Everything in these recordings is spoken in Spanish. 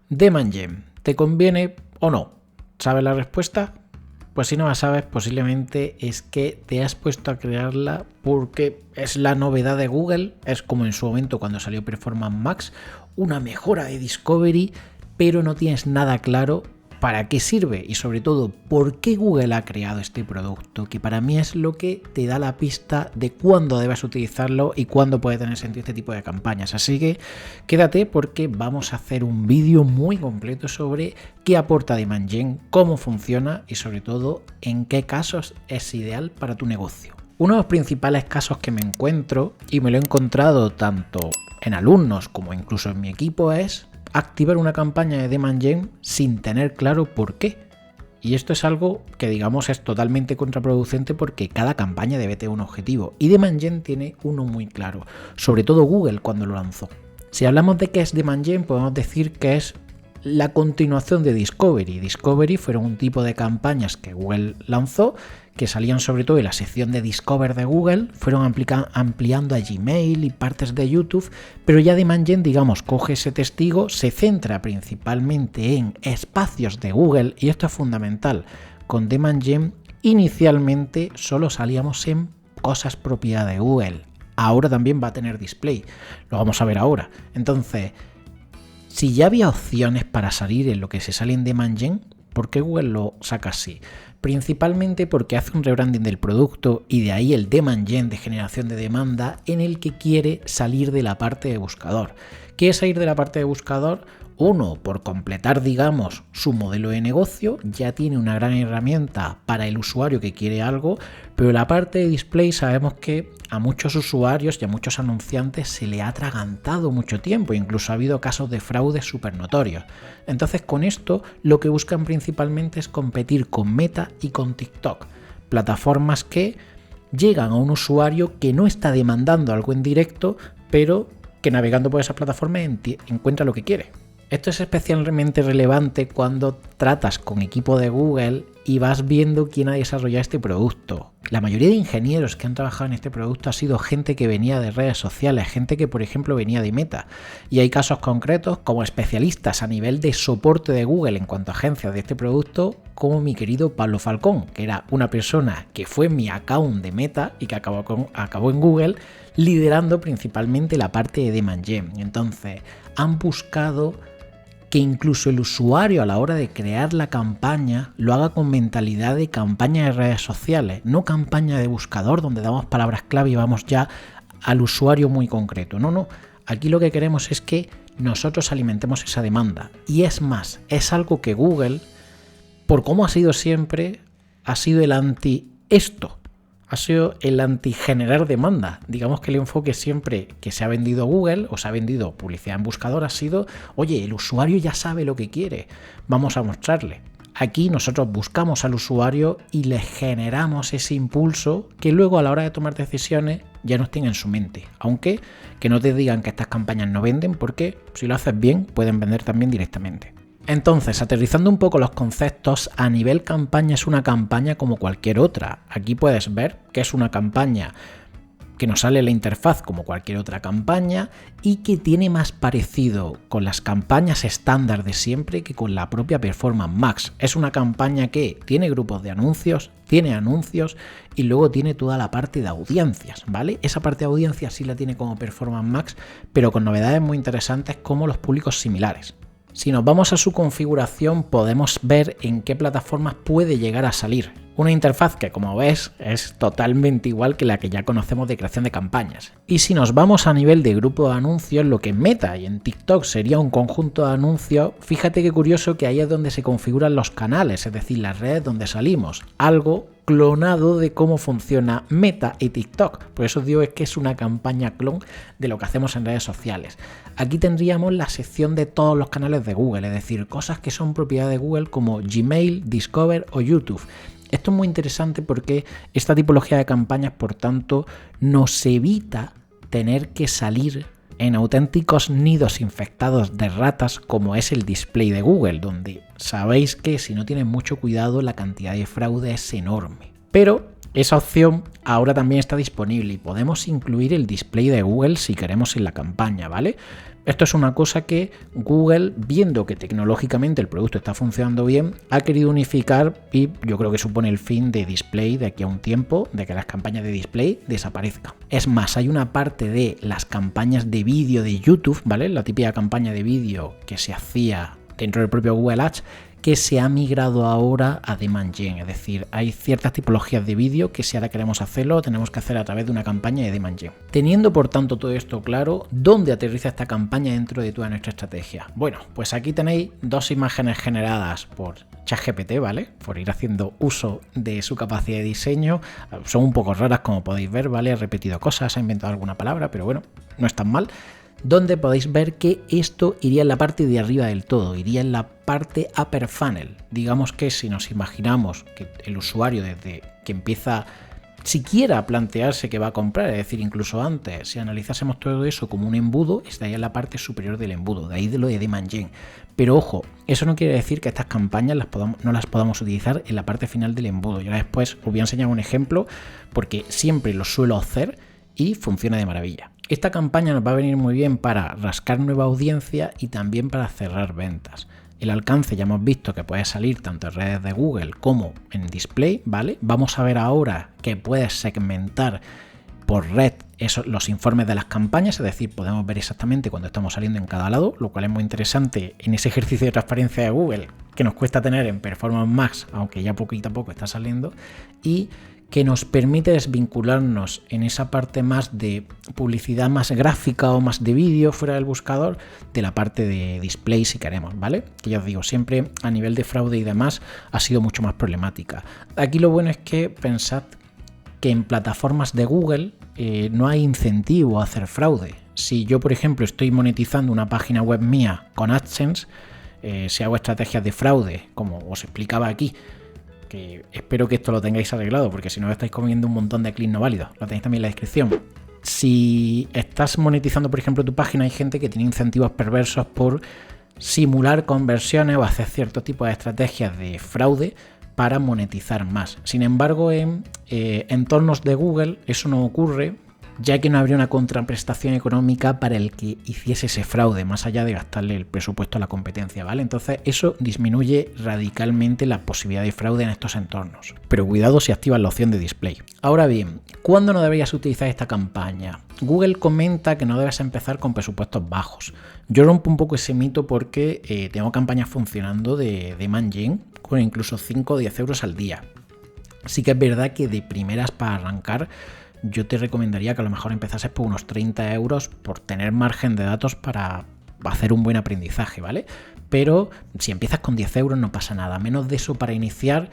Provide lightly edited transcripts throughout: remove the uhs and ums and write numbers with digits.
Demand Gen, ¿te conviene o no? ¿Sabes la respuesta? Pues si no la sabes, posiblemente es que te has puesto a crearla porque es la novedad de Google, es como en su momento cuando salió Performance Max, una mejora de Discovery, pero no tienes nada claro para qué sirve y sobre todo por qué Google ha creado este producto, que para mí es lo que te da la pista de cuándo debes utilizarlo y cuándo puede tener sentido este tipo de campañas. Así que quédate porque vamos a hacer un vídeo muy completo sobre qué aporta Demand Gen, cómo funciona y sobre todo en qué casos es ideal para tu negocio. Uno de los principales casos que me encuentro, y me lo he encontrado tanto en alumnos como incluso en mi equipo, es activar una campaña de Demand Gen sin tener claro por qué. Y esto es algo que digamos es totalmente contraproducente porque cada campaña debe tener un objetivo y Demand Gen tiene uno muy claro, sobre todo Google cuando lo lanzó. Si hablamos de qué es Demand Gen, podemos decir que es la continuación de Discovery. Discovery fueron un tipo de campañas que Google lanzó, que salían sobre todo en la sección de Discover de Google, fueron ampliando a Gmail y partes de YouTube, pero ya Demand Gen, digamos, coge ese testigo, se centra principalmente en espacios de Google, y esto es fundamental. Con Demand Gen, inicialmente solo salíamos en cosas propiedad de Google. Ahora también va a tener display, lo vamos a ver ahora. Entonces, si ya había opciones para salir en lo que se sale en Demand Gen, ¿por qué Google lo saca así? Principalmente porque hace un rebranding del producto y de ahí el Demand Gen de generación de demanda en el que quiere salir de la parte de buscador. ¿Quiere salir de la parte de buscador? Uno, por completar, digamos, su modelo de negocio, ya tiene una gran herramienta para el usuario que quiere algo, pero la parte de display sabemos que a muchos usuarios y a muchos anunciantes se le ha atragantado mucho tiempo, incluso ha habido casos de fraude súper notorios. Entonces con esto lo que buscan principalmente es competir con Meta y con TikTok, plataformas que llegan a un usuario que no está demandando algo en directo, pero que navegando por esas plataformas encuentra lo que quiere. Esto es especialmente relevante cuando tratas con equipo de Google y vas viendo quién ha desarrollado este producto. La mayoría de ingenieros que han trabajado en este producto ha sido gente que venía de redes sociales, gente que por ejemplo venía de Meta. Y hay casos concretos como especialistas a nivel de soporte de Google en cuanto a agencias de este producto, como mi querido Pablo Falcón, que era una persona que fue mi account de Meta y que acabó en Google liderando principalmente la parte de Demand Gen. Entonces han buscado que incluso el usuario a la hora de crear la campaña lo haga con mentalidad de campaña de redes sociales, no campaña de buscador donde damos palabras clave y vamos ya al usuario muy concreto. No, aquí lo que queremos es que nosotros alimentemos esa demanda. Y es más, es algo que Google, por cómo ha sido siempre, ha sido el anti esto. Ha sido el anti-generar demanda. Digamos que el enfoque siempre que se ha vendido Google o se ha vendido publicidad en buscador ha sido, oye, el usuario ya sabe lo que quiere, vamos a mostrarle. Aquí nosotros buscamos al usuario y le generamos ese impulso que luego a la hora de tomar decisiones ya nos tiene en su mente. Aunque que no te digan que estas campañas no venden, porque si lo haces bien pueden vender también directamente. Entonces, aterrizando un poco los conceptos, a nivel campaña es una campaña como cualquier otra. Aquí puedes ver que es una campaña que nos sale la interfaz como cualquier otra campaña y que tiene más parecido con las campañas estándar de siempre que con la propia Performance Max. Es una campaña que tiene grupos de anuncios, tiene anuncios y luego tiene toda la parte de audiencias, ¿vale? Esa parte de audiencias sí la tiene como Performance Max, pero con novedades muy interesantes como los públicos similares. Si nos vamos a su configuración podemos ver en qué plataformas puede llegar a salir. Una interfaz que, como ves, es totalmente igual que la que ya conocemos de creación de campañas. Y si nos vamos a nivel de grupo de anuncios, lo que en Meta y en TikTok sería un conjunto de anuncios, fíjate qué curioso que ahí es donde se configuran los canales, es decir, las redes donde salimos. Algo clonado de cómo funciona Meta y TikTok. Por eso os digo es que es una campaña clon de lo que hacemos en redes sociales. Aquí tendríamos la sección de todos los canales de Google, es decir, cosas que son propiedad de Google como Gmail, Discover o YouTube. Esto es muy interesante porque esta tipología de campañas, por tanto, nos evita tener que salir en auténticos nidos infectados de ratas como es el display de Google, donde sabéis que si no tienen mucho cuidado la cantidad de fraude es enorme. Pero esa opción ahora también está disponible y podemos incluir el display de Google si queremos en la campaña, ¿vale? Esto es una cosa que Google, viendo que tecnológicamente el producto está funcionando bien, ha querido unificar y yo creo que supone el fin de display de aquí a un tiempo, de que las campañas de display desaparezcan. Es más, hay una parte de las campañas de vídeo de YouTube, ¿vale? La típica campaña de vídeo que se hacía dentro del propio Google Ads, que se ha migrado ahora a Demand Gen, es decir, hay ciertas tipologías de vídeo que si ahora queremos hacerlo, lo tenemos que hacer a través de una campaña de Demand Gen. Teniendo por tanto todo esto claro, ¿dónde aterriza esta campaña dentro de toda nuestra estrategia? Bueno, pues aquí tenéis dos imágenes generadas por ChatGPT, ¿vale? Por ir haciendo uso de su capacidad de diseño. Son un poco raras, como podéis ver, ¿vale? Ha repetido cosas, ha inventado alguna palabra, pero bueno, no es tan mal. Donde podéis ver que esto iría en la parte de arriba del todo, iría en la parte upper funnel. Digamos que si nos imaginamos que el usuario desde que empieza siquiera a plantearse que va a comprar, es decir, incluso antes, si analizásemos todo eso como un embudo, estaría en la parte superior del embudo, de ahí de lo de Demand Gen. Pero ojo, eso no quiere decir que estas campañas no las podamos utilizar en la parte final del embudo. Yo después os voy a enseñar un ejemplo porque siempre lo suelo hacer y funciona de maravilla. Esta campaña nos va a venir muy bien para rascar nueva audiencia y también para cerrar ventas. El alcance ya hemos visto que puede salir tanto en redes de Google como en display, ¿vale? Vamos a ver ahora que puedes segmentar por red los informes de las campañas, es decir, podemos ver exactamente cuando estamos saliendo en cada lado, lo cual es muy interesante en ese ejercicio de transparencia de Google que nos cuesta tener en Performance Max, aunque ya poquito a poco está saliendo, y que nos permite desvincularnos en esa parte más de publicidad más gráfica o más de vídeo fuera del buscador de la parte de display si queremos, ¿vale? Que ya os digo, siempre a nivel de fraude y demás ha sido mucho más problemática. Aquí lo bueno es que pensad que en plataformas de Google no hay incentivo a hacer fraude. Si yo, por ejemplo, estoy monetizando una página web mía con AdSense, si hago estrategias de fraude, como os explicaba aquí, que espero que esto lo tengáis arreglado, porque si no estáis comiendo un montón de clics no válidos. Lo tenéis también en la descripción. Si estás monetizando, por ejemplo, tu página, hay gente que tiene incentivos perversos por simular conversiones o hacer cierto tipo de estrategias de fraude para monetizar más. Sin embargo, en entornos de Google eso no ocurre, ya que no habría una contraprestación económica para el que hiciese ese fraude, más allá de gastarle el presupuesto a la competencia, ¿vale? Entonces eso disminuye radicalmente la posibilidad de fraude en estos entornos. Pero cuidado si activas la opción de display. Ahora bien, ¿cuándo no deberías utilizar esta campaña? Google comenta que no debes empezar con presupuestos bajos. Yo rompo un poco ese mito porque tengo campañas funcionando de Demand Gen con incluso 5 o 10 euros al día. Sí que es verdad que de primeras para arrancar yo te recomendaría que a lo mejor empezases por unos 30 euros por tener margen de datos para hacer un buen aprendizaje, ¿vale? Pero si empiezas con 10 euros no pasa nada. Menos de eso para iniciar,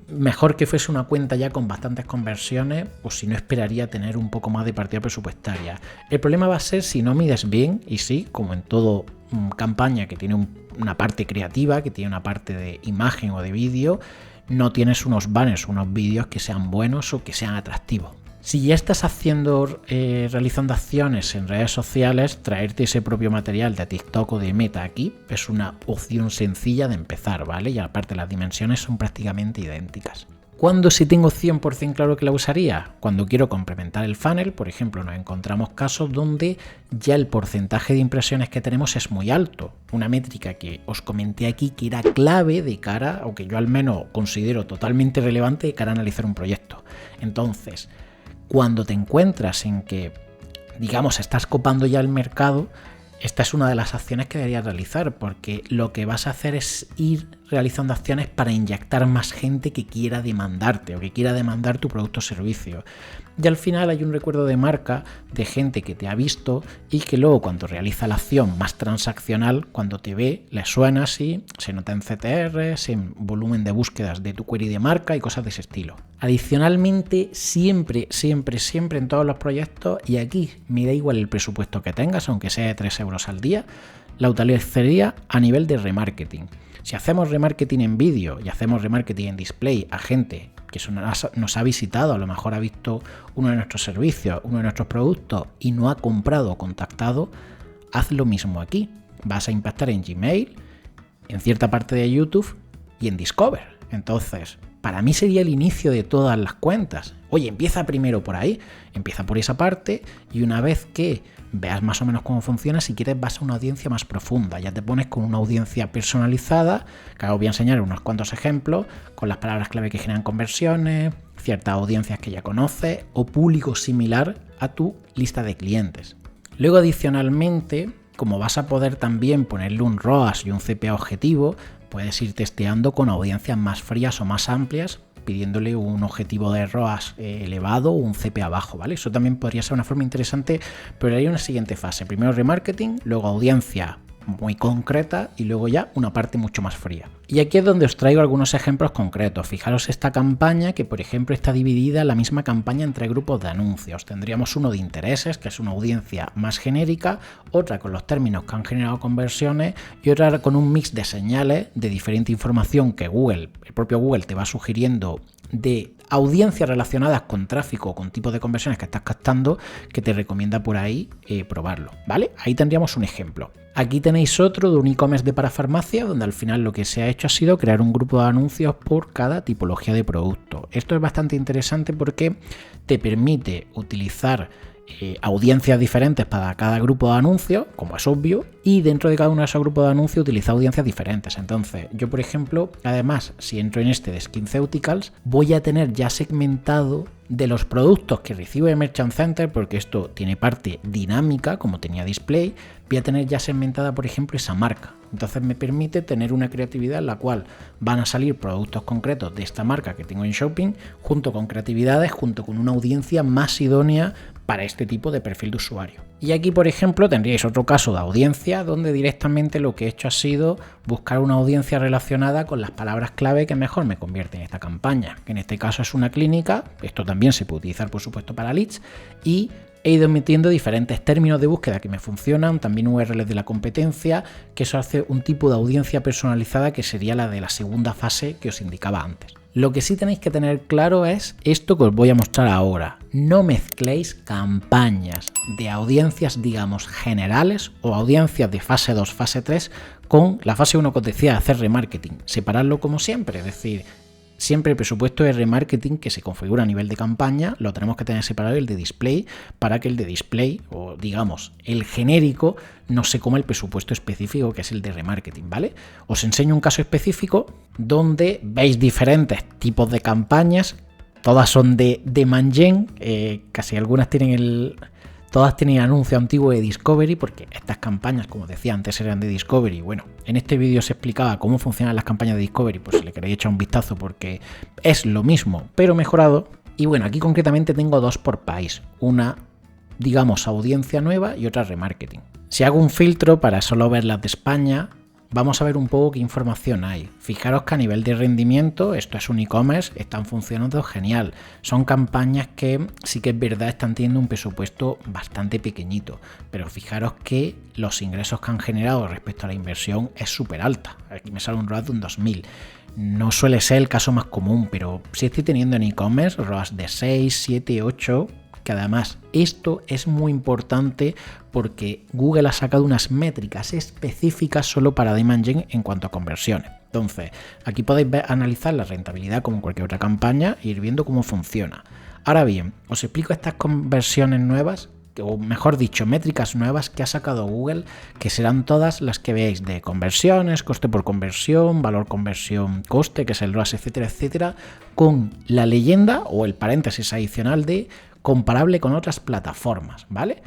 mejor que fuese una cuenta ya con bastantes conversiones, o si no esperaría tener un poco más de partida presupuestaria. El problema va a ser si no mides bien, y sí, como en todo campaña que tiene una parte creativa, que tiene una parte de imagen o de vídeo, no tienes unos banners, unos vídeos que sean buenos o que sean atractivos. Si ya estás realizando acciones en redes sociales, traerte ese propio material de TikTok o de Meta aquí es una opción sencilla de empezar, ¿vale? Y aparte las dimensiones son prácticamente idénticas. ¿Cuándo sí tengo 100% claro que la usaría? Cuando quiero complementar el funnel, por ejemplo, nos encontramos casos donde ya el porcentaje de impresiones que tenemos es muy alto. Una métrica que os comenté aquí que era clave de cara, o que yo al menos considero totalmente relevante de cara a analizar un proyecto. Entonces, cuando te encuentras en que, digamos, estás copando ya el mercado, esta es una de las acciones que deberías realizar, porque lo que vas a hacer es ir realizando acciones para inyectar más gente que quiera demandarte o que quiera demandar tu producto o servicio. Y al final hay un recuerdo de marca de gente que te ha visto y que luego cuando realiza la acción más transaccional, cuando te ve, le suena así, se nota en CTRs, en volumen de búsquedas de tu query de marca y cosas de ese estilo. Adicionalmente, siempre en todos los proyectos, y aquí me da igual el presupuesto que tengas, aunque sea de 3 euros al día, la utilizaría a nivel de remarketing. Si hacemos remarketing en vídeo y hacemos remarketing en display a gente que nos ha visitado, a lo mejor ha visto uno de nuestros servicios, uno de nuestros productos y no ha comprado o contactado, haz lo mismo aquí. Vas a impactar en Gmail, en cierta parte de YouTube y en Discover. Entonces, para mí sería el inicio de todas las cuentas. Oye, empieza primero por ahí, empieza por esa parte y una vez que veas más o menos cómo funciona, si quieres vas a una audiencia más profunda, ya te pones con una audiencia personalizada, que ahora os voy a enseñar unos cuantos ejemplos, con las palabras clave que generan conversiones, ciertas audiencias que ya conoces o público similar a tu lista de clientes. Luego adicionalmente, como vas a poder también ponerle un ROAS y un CPA objetivo, puedes ir testeando con audiencias más frías o más amplias, pidiéndole un objetivo de ROAS elevado o un CPA bajo, ¿vale? Eso también podría ser una forma interesante, pero hay una siguiente fase. Primero remarketing, luego audiencia muy concreta y luego ya una parte mucho más fría. Y aquí es donde os traigo algunos ejemplos concretos. Fijaros esta campaña que, por ejemplo, está dividida la misma campaña entre grupos de anuncios. Tendríamos uno de intereses, que es una audiencia más genérica, otra con los términos que han generado conversiones y otra con un mix de señales de diferente información que Google, el propio Google te va sugiriendo de audiencias relacionadas con tráfico o con tipo de conversiones que estás captando, que te recomienda por ahí probarlo, ¿vale? Ahí tendríamos un ejemplo. Aquí tenéis otro de un e-commerce de parafarmacia, donde al final lo que se ha hecho ha sido crear un grupo de anuncios por cada tipología de producto. Esto es bastante interesante porque te permite utilizar audiencias diferentes para cada grupo de anuncios, como es obvio, y dentro de cada uno de esos grupos de anuncios utiliza audiencias diferentes. Entonces, yo por ejemplo, además, si entro en este de SkinCeuticals, voy a tener ya segmentado de los productos que recibo de Merchant Center, porque esto tiene parte dinámica, como tenía display, voy a tener ya segmentada, por ejemplo, esa marca. Entonces me permite tener una creatividad en la cual van a salir productos concretos de esta marca que tengo en Shopping, junto con creatividades, junto con una audiencia más idónea para este tipo de perfil de usuario. Y aquí, por ejemplo, tendríais otro caso de audiencia donde directamente lo que he hecho ha sido buscar una audiencia relacionada con las palabras clave que mejor me convierten en esta campaña, que en este caso es una clínica. Esto también se puede utilizar, por supuesto, para leads, y he ido metiendo diferentes términos de búsqueda que me funcionan, también URLs de la competencia, que eso hace un tipo de audiencia personalizada que sería la de la segunda fase que os indicaba antes. Lo que sí tenéis que tener claro es esto que os voy a mostrar ahora. No mezcléis campañas de audiencias, digamos, generales o audiencias de fase 2, fase 3 con la fase 1 que os decía, hacer remarketing. Separadlo como siempre, es decir, siempre el presupuesto de remarketing que se configura a nivel de campaña lo tenemos que tener separado el de display para que el de display o digamos el genérico no se coma el presupuesto específico que es el de remarketing, ¿vale? Os enseño un caso específico donde veis diferentes tipos de campañas, todas son de demand gen, casi algunas tienen todas tienen anuncio antiguo de Discovery, porque estas campañas, como decía antes, eran de Discovery. Bueno, en este vídeo se explicaba cómo funcionan las campañas de Discovery, pues si le queréis echar un vistazo porque es lo mismo, pero mejorado. Y bueno, aquí concretamente tengo dos por país. Una, digamos, audiencia nueva y otra remarketing. Si hago un filtro para solo ver las de España, vamos a ver un poco qué información hay. Fijaros que a nivel de rendimiento, esto es un e-commerce, están funcionando genial. Son campañas que sí que es verdad están teniendo un presupuesto bastante pequeñito, pero fijaros que los ingresos que han generado respecto a la inversión es súper alta. Aquí me sale un ROAS de un 2000. No suele ser el caso más común, pero sí estoy teniendo en e-commerce ROAS de 6, 7, 8... que además esto es muy importante porque Google ha sacado unas métricas específicas solo para demand gen en cuanto a conversiones. Entonces, aquí podéis analizar la rentabilidad como cualquier otra campaña e ir viendo cómo funciona. Ahora bien, os explico estas conversiones nuevas, o mejor dicho, métricas nuevas que ha sacado Google, que serán todas las que veáis de conversiones, coste por conversión, valor conversión, coste, que es el ROAS, etcétera, etcétera, con la leyenda o el paréntesis adicional de comparable con otras plataformas, ¿vale?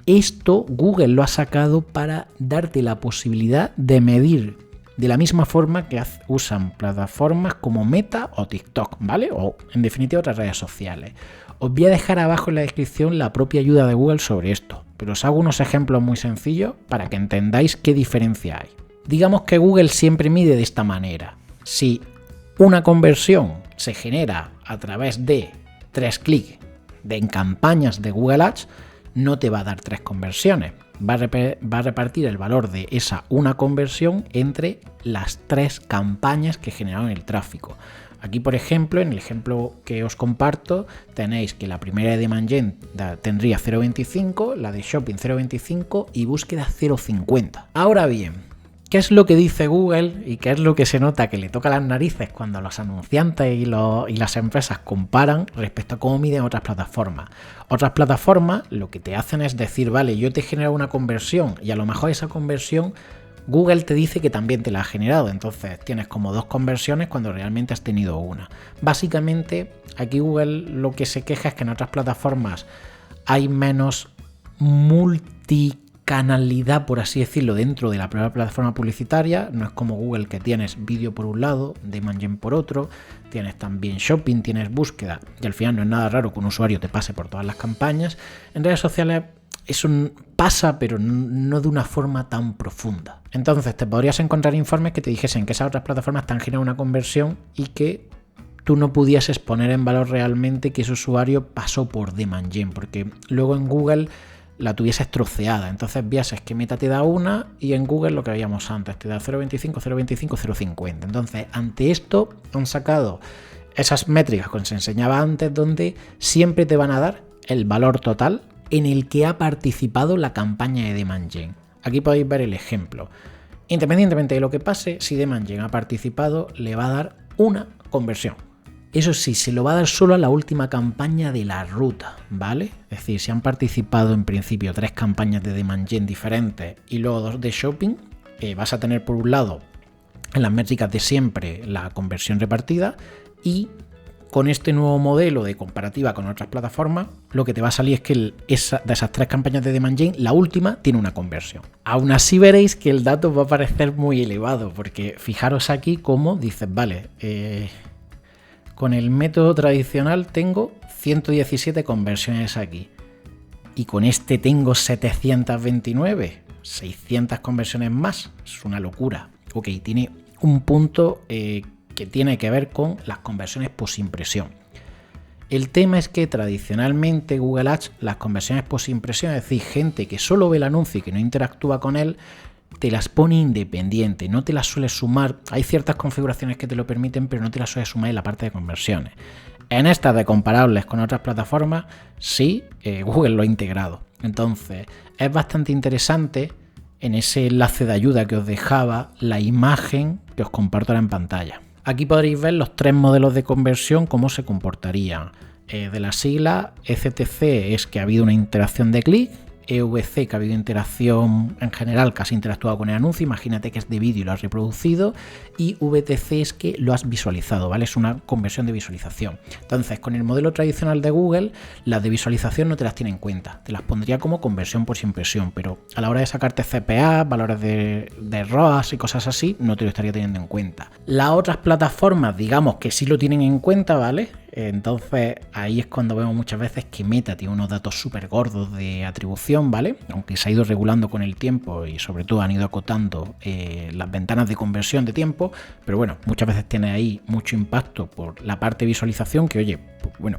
Esto Google lo ha sacado para darte la posibilidad de medir de la misma forma que usan plataformas como Meta o TikTok, ¿vale? O en definitiva otras redes sociales. Os voy a dejar abajo en la descripción la propia ayuda de Google sobre esto, pero os hago unos ejemplos muy sencillos para que entendáis qué diferencia hay. Digamos que Google siempre mide de esta manera. Si una conversión se genera a través de 3 clics en campañas de Google Ads, no te va a dar 3 conversiones. Va a repartir el valor de esa una conversión entre las 3 campañas que generaron el tráfico. Aquí, por ejemplo, en el ejemplo que os comparto, tenéis que la primera de Demand Gen tendría 0,25, la de Shopping 0,25 y búsqueda 0,50. Ahora bien, ¿Qué es lo que dice Google y qué es lo que se nota que le toca las narices cuando los anunciantes y las empresas comparan respecto a cómo miden otras plataformas? Otras plataformas lo que te hacen es decir, vale, yo te he generado una conversión y a lo mejor esa conversión Google te dice que también te la ha generado, entonces tienes como 2 conversiones cuando realmente has tenido una. Básicamente aquí Google lo que se queja es que en otras plataformas hay menos multicanalidad, por así decirlo, dentro de la propia plataforma publicitaria. No es como Google, que tienes vídeo por un lado, Demand Gen por otro, tienes también shopping, tienes búsqueda, y al final no es nada raro que un usuario te pase por todas las campañas. En redes sociales eso pasa, pero no de una forma tan profunda. Entonces te podrías encontrar informes que te dijesen que esas otras plataformas te han generado una conversión y que tú no pudieses poner en valor realmente que ese usuario pasó por Demand Gen, porque luego en Google la tuvieses troceada. Entonces vieses que Meta te da una y en Google lo que veíamos antes, te da 0.25, 0.25, 0.50. Entonces, ante esto han sacado esas métricas que os enseñaba antes, donde siempre te van a dar el valor total en el que ha participado la campaña de Demand Gen. Aquí podéis ver el ejemplo. Independientemente de lo que pase, si Demand Gen ha participado, le va a dar una conversión. Eso sí, se lo va a dar solo a la última campaña de la ruta, ¿vale? Es decir, si han participado en principio 3 campañas de Demand Gen diferentes y luego 2 de shopping, vas a tener por un lado en las métricas de siempre la conversión repartida, y con este nuevo modelo de comparativa con otras plataformas, lo que te va a salir es que de esas 3 campañas de Demand Gen, la última tiene una conversión. Aún así veréis que el dato va a parecer muy elevado, porque fijaros aquí cómo dices, vale, con el método tradicional tengo 117 conversiones aquí, y con este tengo 729, 600 conversiones más. Es una locura. Ok, tiene un punto que tiene que ver con las conversiones posimpresión. El tema es que tradicionalmente Google Ads, las conversiones posimpresión, es decir, gente que solo ve el anuncio y que no interactúa con él, te las pone independiente, no te las suele sumar. Hay ciertas configuraciones que te lo permiten, pero no te las suele sumar en la parte de conversiones. En estas de comparables con otras plataformas, sí, Google lo ha integrado. Entonces, es bastante interesante en ese enlace de ayuda que os dejaba la imagen que os comparto ahora en pantalla. Aquí podréis ver los 3 modelos de conversión, cómo se comportarían. De la sigla, ECTC es que ha habido una interacción de clic, EVC que ha habido interacción en general, que has interactuado con el anuncio, imagínate que es de vídeo y lo has reproducido, y VTC es que lo has visualizado, ¿vale? Es una conversión de visualización. Entonces, con el modelo tradicional de Google, las de visualización no te las tiene en cuenta, te las pondría como conversión por impresión, pero a la hora de sacarte CPA, valores de ROAS y cosas así, no te lo estaría teniendo en cuenta. Las otras plataformas, digamos que sí lo tienen en cuenta, ¿vale? Entonces ahí es cuando vemos muchas veces que Meta tiene unos datos súper gordos de atribución, ¿vale? Aunque se ha ido regulando con el tiempo y sobre todo han ido acotando las ventanas de conversión de tiempo, pero bueno, muchas veces tiene ahí mucho impacto por la parte de visualización que, oye, pues bueno,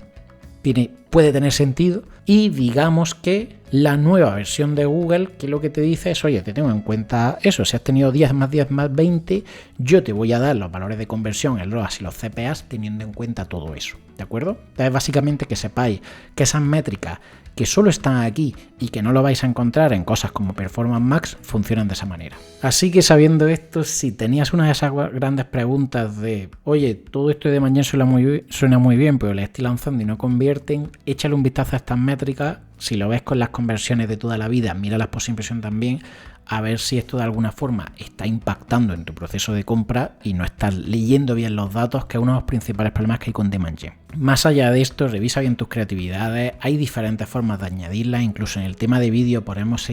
puede tener sentido. Y digamos que la nueva versión de Google, que lo que te dice es, oye, te tengo en cuenta eso, si has tenido 10 más 10 más 20, yo te voy a dar los valores de conversión, el ROAS y los CPAs teniendo en cuenta todo eso, ¿de acuerdo? Entonces básicamente que sepáis que esas métricas que solo están aquí y que no lo vais a encontrar en cosas como Performance Max funcionan de esa manera. Así que sabiendo esto, si tenías una de esas grandes preguntas de, oye, todo esto de mañana suena muy bien, pero le estoy lanzando y no convierten, échale un vistazo a estas métricas. Si lo ves con las conversiones de toda la vida, mira las posimpresión también, a ver si esto de alguna forma está impactando en tu proceso de compra y no estás leyendo bien los datos, que es uno de los principales problemas que hay con Demand Gen. Más allá de esto, revisa bien tus creatividades, hay diferentes formas de añadirlas, incluso en el tema de vídeo podemos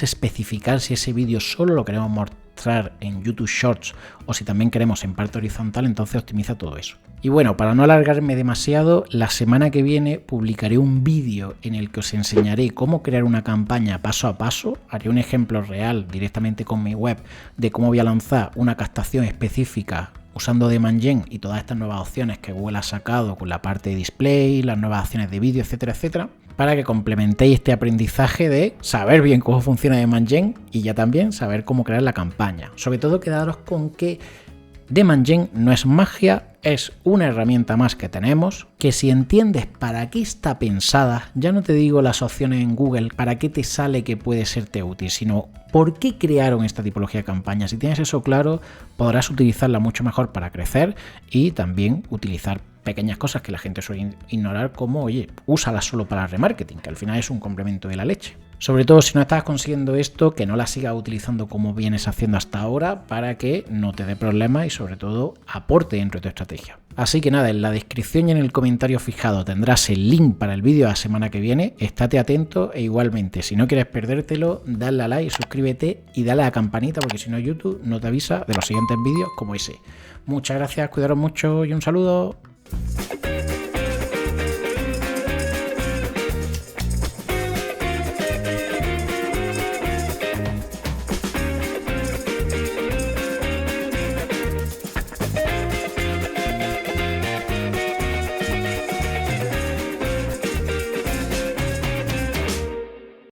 especificar si ese vídeo solo lo queremos mostrar en YouTube Shorts o si también queremos en parte horizontal, entonces optimiza todo eso. Y bueno, para no alargarme demasiado, la semana que viene publicaré un vídeo en el que os enseñaré cómo crear una campaña paso a paso. Haré un ejemplo real directamente con mi web de cómo voy a lanzar una captación específica usando Demand Gen y todas estas nuevas opciones que Google ha sacado con la parte de display, las nuevas opciones de vídeo, etcétera, etcétera, para que complementéis este aprendizaje de saber bien cómo funciona Demand Gen y ya también saber cómo crear la campaña. Sobre todo quedaros con que Demand Gen no es magia, es una herramienta más que tenemos, que si entiendes para qué está pensada, ya no te digo las opciones en Google, para qué te sale que puede serte útil, sino ¿Por qué crearon esta tipología de campaña? Si tienes eso claro, podrás utilizarla mucho mejor para crecer y también utilizar pequeñas cosas que la gente suele ignorar, como, oye, úsalas solo para remarketing, que al final es un complemento de la leche. Sobre todo si no estás consiguiendo esto, que no la sigas utilizando como vienes haciendo hasta ahora, para que no te dé problemas y sobre todo aporte dentro de tu estrategia. Así que nada, en la descripción y en el comentario fijado tendrás el link para el vídeo de la semana que viene. Estate atento e igualmente, si no quieres perdértelo, dale a like, suscríbete y dale a la campanita, porque si no YouTube no te avisa de los siguientes vídeos como ese. Muchas gracias, cuidaros mucho y un saludo.